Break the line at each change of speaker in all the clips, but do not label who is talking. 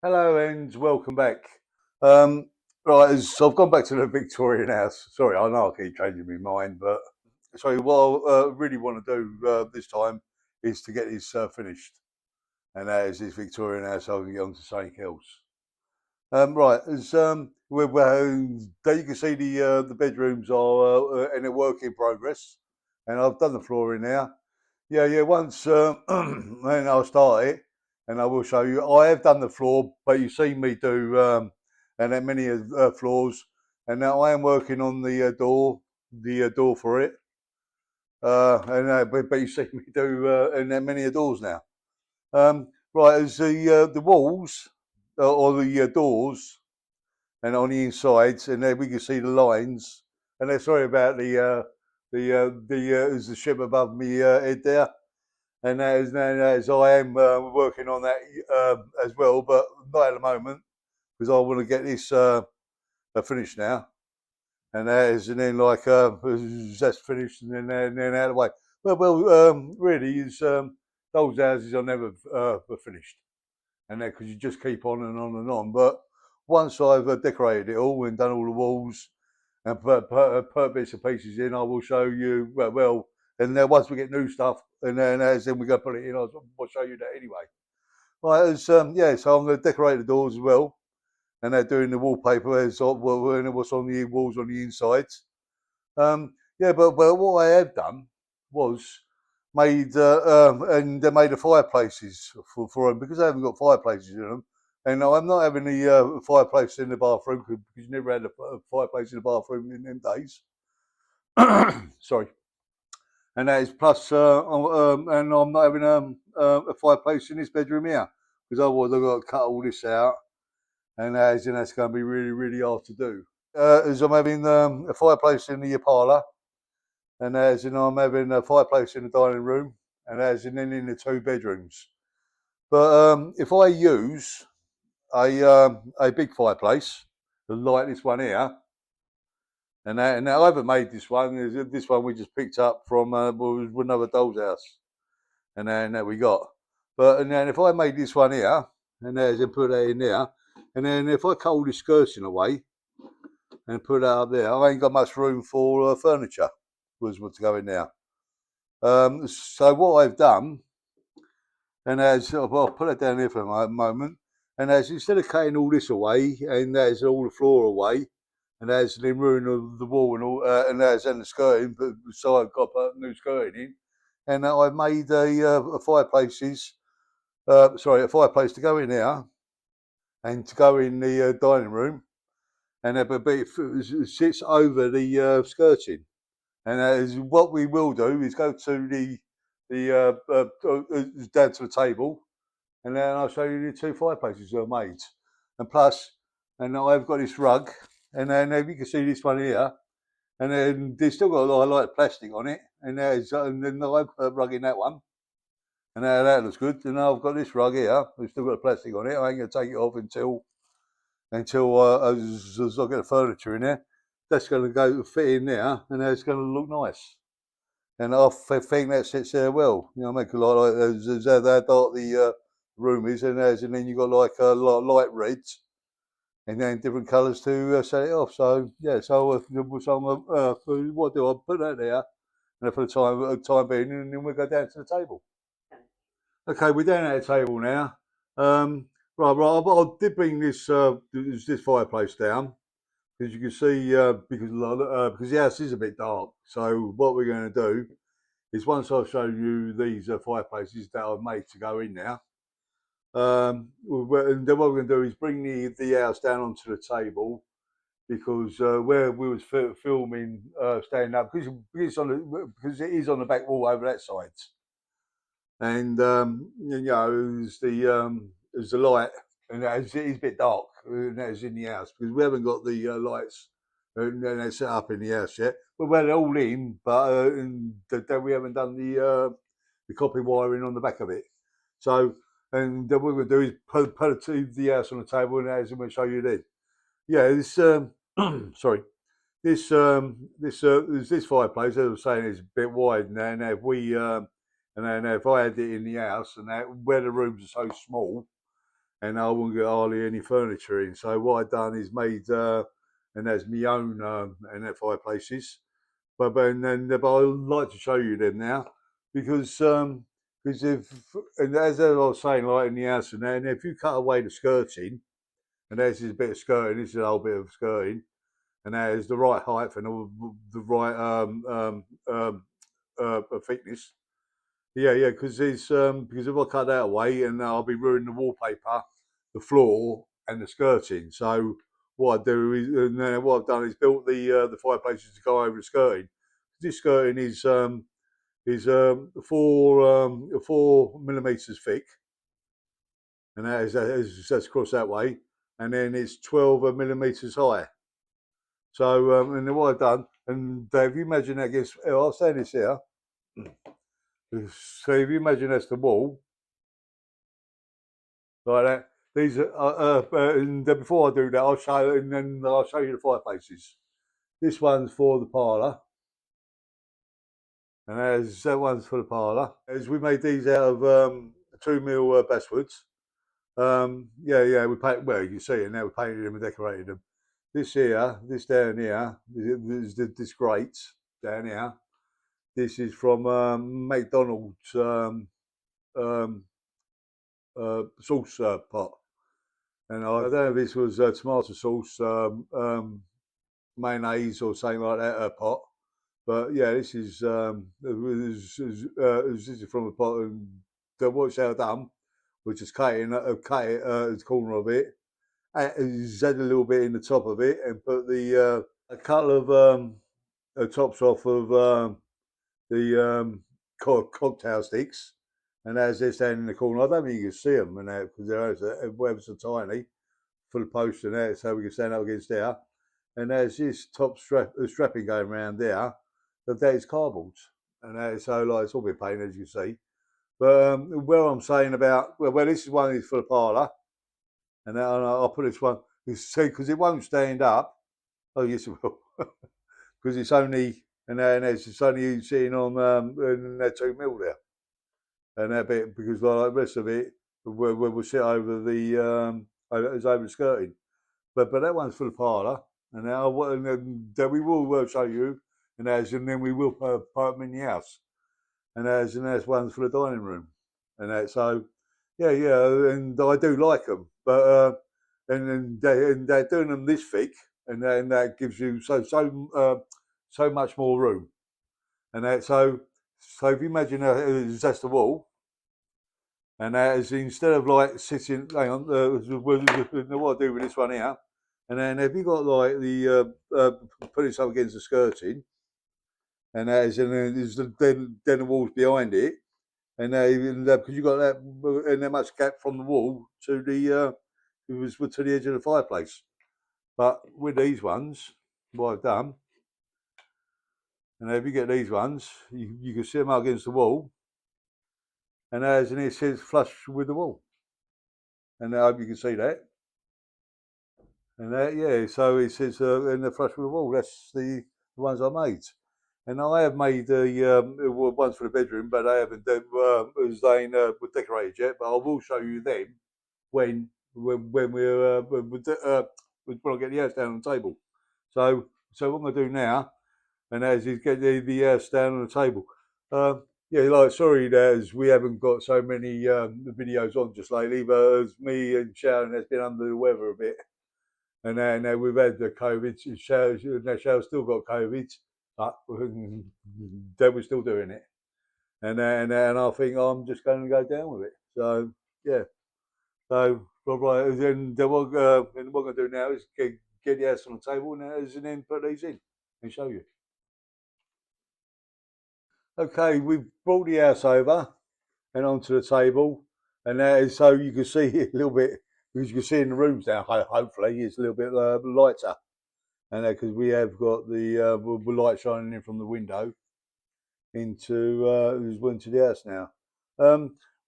Hello and welcome back. Um, right, so I've gone back to the Victorian house. Sorry, I know I keep changing my mind, but sorry, what I really want to do this time is to get this finished, and that is this Victorian house. So I can get on to something else. Right, as there you can see the bedrooms are in a work in progress, and I've done the flooring now. Yeah. Once when I'll start it, and I will show you. I have done the floor, but you've seen me do and then many floors, and now I am working on the door for it. But you see me do and then many doors now. Right, as the walls or the doors, and on the insides, and there we can see the lines. And sorry about there's the ship above me head there. And as I am working on that as well, but not at the moment because I want to get this finished now. And that is, and then that's finished, and then out of the way. Really, is those houses are never finished, and that because you just keep on and on and on. But once I've decorated it all and done all the walls and put bits and pieces in, I will show you. And then once we get new stuff, and then we go put it in, I'll show you that anyway. Right, so I'm going to decorate the doors as well, and they're doing the wallpaper as and what's on the walls on the insides. But what I have done was made and they made the fireplaces for them because they haven't got fireplaces in them. And I'm not having the fireplace in the bathroom because you never had a fireplace in the bathroom in them days. Sorry. And that is plus, and I'm not having a fireplace in this bedroom here because otherwise I've got to cut all this out, and that's going to be really, really hard to do. As I'm having a fireplace in the parlour, and as in I'm having a fireplace in the dining room, and as in then in the two bedrooms. But if I use a big fireplace, like this one here, and I haven't made this one. This one we just picked up from another doll's house, and then that we got. But and then if I made this one here, and there's and put that in there, and then if I cut all the skirting away and put that up there, I ain't got much room for furniture. Was what's going there. So what I've done, and as I'll put it down here for a moment, and as instead of cutting all this away and there's all the floor away, and there's the ruin of the wall and all, and there's and the skirting, but so I've got new skirting in, and I've made a fireplaces, a fireplace to go in there and to go in the dining room, and it sits over the skirting. And what we will do is go to down to the table, and then I'll show you the two fireplaces that are made. And plus, and I've got this rug, and then you can see this one here, and then there's still got a lot of light plastic on it, and then I've put a rug in that one, and that looks good. And I've got this rug here, we've still got the plastic on it. I ain't gonna take it off until as I get the furniture in there. That's going to go fit in there, and it's going to look nice. And I think that sits there well. You know, what I mean, 'cause like there's how dark the room is, and then you've got like a lot of light reds, and then different colours to set it off. So yeah, what do I put that there, and for the time being, and then we'll go down to the table. Okay, we're down at the table now. Right. I did bring this fireplace down because you can see because the house is a bit dark. So what we're going to do is once I've shown you these fireplaces that I've made to go in now, and then what we're going to do is bring the house down onto the table because where we was filming standing up because it is on the back wall over that side, and there's the light, and it is a bit dark, and that is in the house because we haven't got the lights and they're set up in the house yet. But we're all in, but we haven't done the copy wiring on the back of it. So, and what we're going to do is put the house on the table, and as we'll show you then. Yeah, this sorry, this fireplace, as I was saying, is a bit wide now. And if we and then if I had it in the house, and that, where the rooms are so small, and I wouldn't get hardly any furniture in. So what I've done is made, and that's my own, and that fireplaces. But I'd like to show you them now because if, and as I was saying, like in the house and that, and if you cut away the skirting, and there's this bit of skirting, this is a whole bit of skirting, and there's the right height and the right thickness. Yeah, because because if I cut that away, and I'll be ruining the wallpaper, the floor, and the skirting. So what I do is, and then what I've done is built the fireplaces to go over the skirting. This skirting is 4 millimeters thick, and that's across that way, and then it's 12 millimeters high. So and then what I've done, and if you imagine that against, I'll say this here. So if you imagine that's the wall, like that. These are, and before I do that, I'll show, and then I'll show you the fireplaces. This one's for the parlour, and that one's for the parlour. As we made these out of 2 mil basswoods. Yeah, we paint. Well, you can see it now. We painted them and decorated them. This here, this down here, this grate down here. This is from McDonald's um, sauce pot. And I don't know if this was tomato sauce, mayonnaise, or something like that pot. But yeah, this is this is from a pot, and what's how done, which is cut the corner of it, add a little bit in the top of it, and put a couple of tops off of the cocktail sticks, and as they're standing in the corner, I don't think you can see them, and because they're ever so tiny, full of posts and that, so we can stand up against there. And there's this top strapping going around there, that is cardboard, and so like it's all been painted, as you see. But where I'm saying about, well, this is one is for the parlour, and I'll put this one, see, because it won't stand up. Oh yes, it will, because it's only, and it's only sitting on in that 2 mil there, and that bit, because like the rest of it will sit over over the skirting. But that one's for the parlour, and then we will show you, and then we will put them in the house, and there's ones for the dining room, and that, so yeah, and I do like them, but and they're doing them this thick, and that gives you so much more room, and that, so if you imagine that's the wall, and that is, instead of like sitting, hang on, what I do with this one here, and then have you got like putting something against the skirting, and that is, and then then the walls behind it, and because you got that, and that much gap from the wall to to the edge of the fireplace. But with these ones, what I've done, and if you get these ones, you can see them up against the wall, and it says flush with the wall, and I hope you can see that. And yeah, so it says in the flush with the wall. That's the ones I made, and I have made the ones for the bedroom, but I haven't as they were decorated yet. But I will show you them when when I get the house down on the table. So what I'm gonna do now, and as is get the house down on the table. Yeah, like sorry, as we haven't got so many videos on just lately, but as me and Sharon has been under the weather a bit, and now we've had the COVID. Shell's still got COVID, but they were still doing it. And I think I'm just going to go down with it. So yeah. So right, then what I'm going to do now is get the house on the table, and then put these in and show you. Okay, we've brought the house over and onto the table, and that is so you can see it a little bit, because you can see in the rooms now. Hopefully, it's a little bit lighter. And because we have got the light shining in from the window into the house now.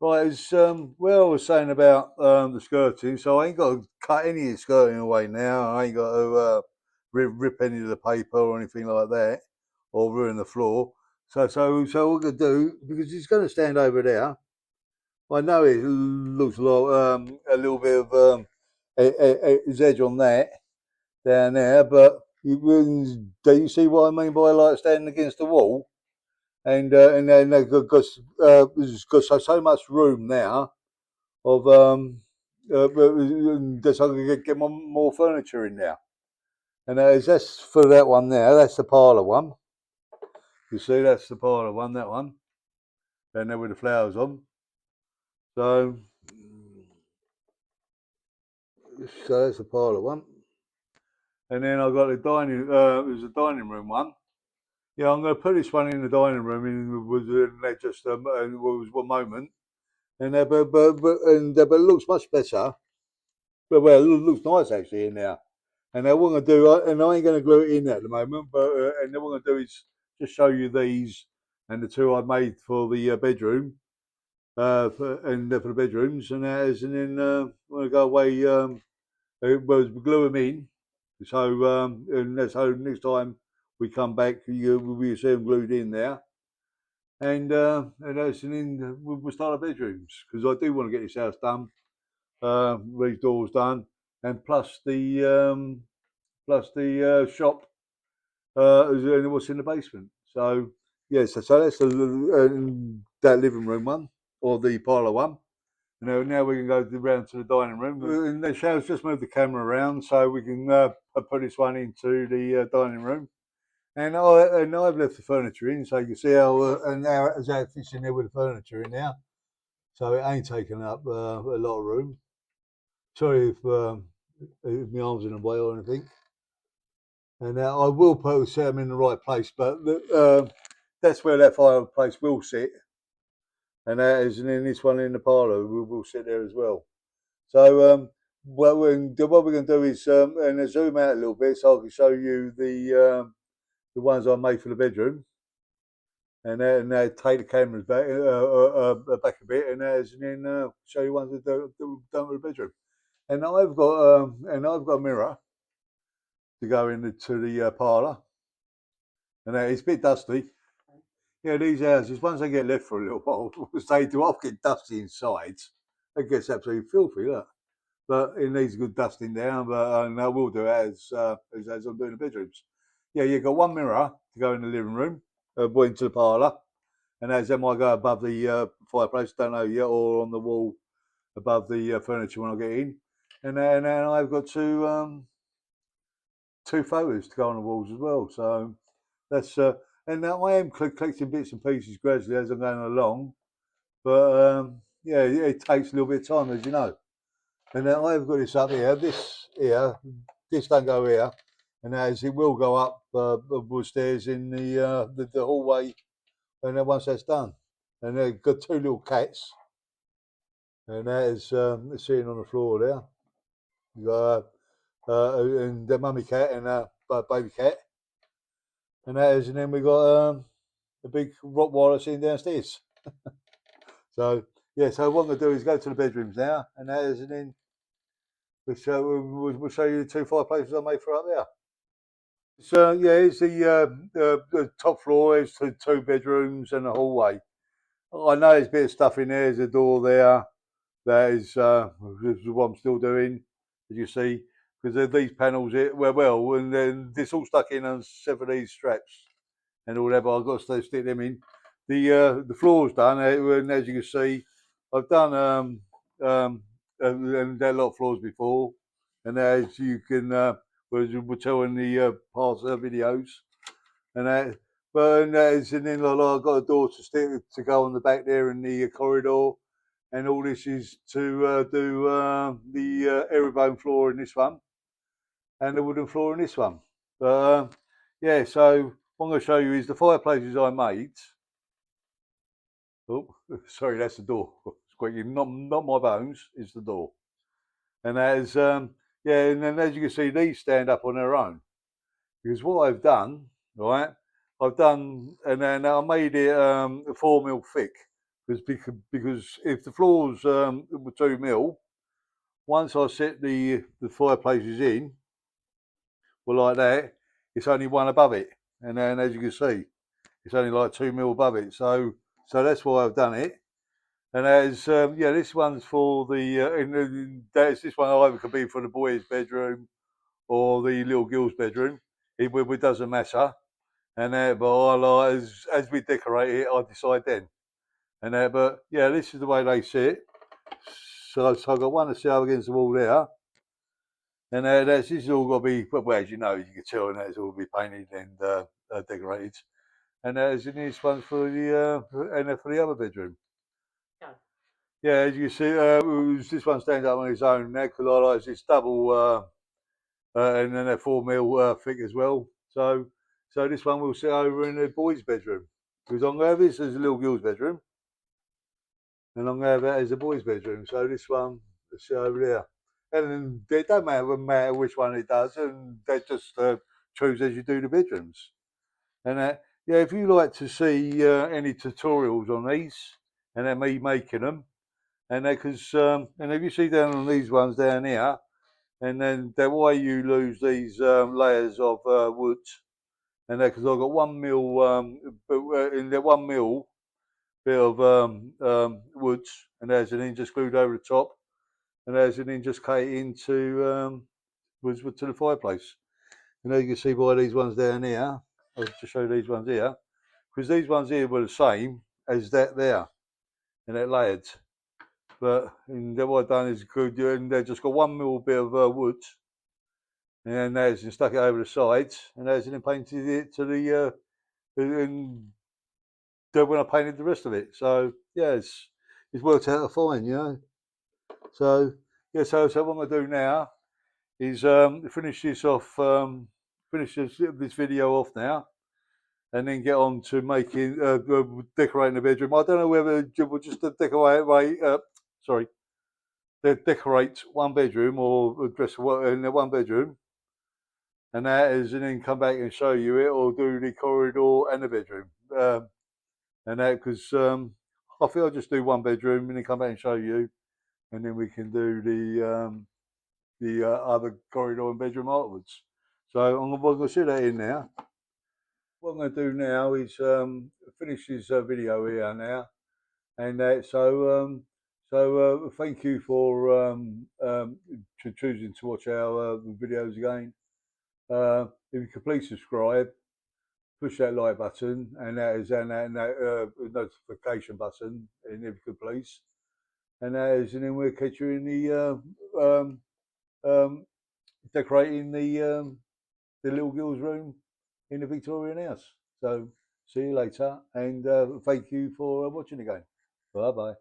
Right, as where I was saying about the skirting, so I ain't got to cut any of the skirting away now. I ain't got to rip any of the paper or anything like that, or ruin the floor. So what we're gonna do, because it's going to stand over there, I know it looks like a little bit of edge on that down there, but do you see what I mean by like standing against the wall? And then there's got so much room now of just I can get more furniture in there. And that's for that one there. That's the parlour one. You see, that's the parlour one. That one, and there with the flowers on. So, so that's the parlour one. And then I've got the dining. There's a dining room one. Yeah, I'm going to put this one in the dining room. In was just was one moment, and but it looks much better. But well, it looks nice actually in there. And what I'm going to do, and I ain't going to glue it in at the moment, but and then what I'm going to do is just show you these and the two I made for the bedroom, for the bedrooms, and then when I go away, well, glue them in. So and that's how next time we come back, we'll see them glued in there. And then we'll start our bedrooms because I do want to get this house done, these doors done, and plus the shop and what's in the basement. So yeah, so that's that living room one or the parlour one. Now we can go round to the dining room. And the show's just moved the camera around so we can put this one into the dining room. And I've left the furniture in, so you can see how it fits in there with the furniture in there. So it ain't taking up a lot of room. Sorry if my arm's in the way or anything. And I will set them in the right place, but that's where that fireplace will sit. And that is, and then this one in the parlour will sit there as well. So what we're going to do is and zoom out a little bit so I can show you the ones I made for the bedroom. And take the cameras back a bit, and then show you ones that done with the bedroom. And I've got a mirror to go into the parlour, and it's a bit dusty. Yeah, these houses once they get left for a little while, they do often get dusty inside. It gets absolutely filthy, look. But it needs a good dusting down. But and I will do it as I'm doing the bedrooms. Yeah, you've got one mirror to go in the living room, into the parlour. And as then I go above the fireplace, don't know yet, or on the wall above the furniture when I get in. And then I've got two photos to go on the walls as well. So that's and now I am collecting bits and pieces gradually as I'm going along. But yeah, it takes a little bit of time, as you know. And now I've got this up here. This don't go here, and as it will go up the stairs in the hallway. And then once that's done, and they've got two little cats. And that is sitting on the floor there. You got and the mummy cat and baby cat, and that is, and then we got a big Rottweiler sitting downstairs. So yeah, so what I'm gonna do is go to the bedrooms now, and that is, and then we'll show you the two fireplaces I made for up there. So yeah, it's the top floor. It's two bedrooms and a hallway. I know there's a bit of stuff in there. There's a door there. That is what I'm still doing, as you see, because these panels, and then this all stuck in on 7 of these straps and all that, but I've got to stick them in. The floor's done, and as you can see, I've done and a lot of floors before, and as you can, we'll tell in the past videos, and that. But and then I've got a door to go on the back there in the corridor. And all this is to do the herringbone floor in this one and the wooden floor in this one. But yeah, so what I'm going to show you is the fireplaces I made. Oh, sorry, that's the door. Squeaking, not my bones, it's the door. And as yeah, and then as you can see, these stand up on their own. Because what I've done, right, I've done, and then I made it 4 mil thick. Because if the floors were 2 mil, once I set the fireplaces in, well, like that, it's only one above it, and then as you can see, it's only like 2 mil above it. So that's why I've done it. And as yeah, this one's for the this one either could be for the boys' bedroom or the little girl's bedroom. It doesn't matter. And but I like as we decorate it, I decide then. And but yeah, this is the way they sit. So I've got one to sit up against the wall there, and this is all got to be, well, as you know, you can tell, and that's all be painted and decorated. And there's this one for the and for the other bedroom. Yeah, as you can see, this one stands up on its own now because I like it's double and then they're 4 mil thick as well. So this one will sit over in the boys' bedroom because I'm gonna have this as a little girl's bedroom, and I'm gonna have that as a boys' bedroom. So this one will sit over there, and then it don't matter which one it does, and they just choose as you do the bedrooms. And yeah, if you like to see any tutorials on these, and then me making them, and because and if you see down on these ones down here, and then the way you lose these layers of wood, and because I've got 1 mil in the 1 mil bit of wood, and there's an inch just glued over the top, and there's an inch just cut into wood to the fireplace. And as you can see by these ones down here, I'll just show you these ones here, because these ones here were the same as that there, and they're layered. But what I've done is good, and they've just got 1 mil bit of wood, and there's and stuck it over the sides, and there's and painted it to the and when I painted the rest of it. So yeah, it's worked out fine, you know. So yeah, so what I'm gonna do now is finish this off, finish this video off now, and then get on to making decorating the bedroom. I don't know whether we'll just decorate. Sorry, decorate one bedroom or dress in the one bedroom, and that is, and then come back and show you it, or do the corridor and the bedroom. And that because I think I'll just do one bedroom and then come back and show you, and then we can do the other corridor and bedroom afterwards. So I'm going to sit that in now. What I'm going to do now is finish this video here now, and thank you for choosing to watch our videos again. If you could please subscribe, push that like button, and that notification button, and if you could please, and then we'll catch you in the decorating the little girl's room in the Victorian house. So see you later, and thank you for watching again. Bye bye.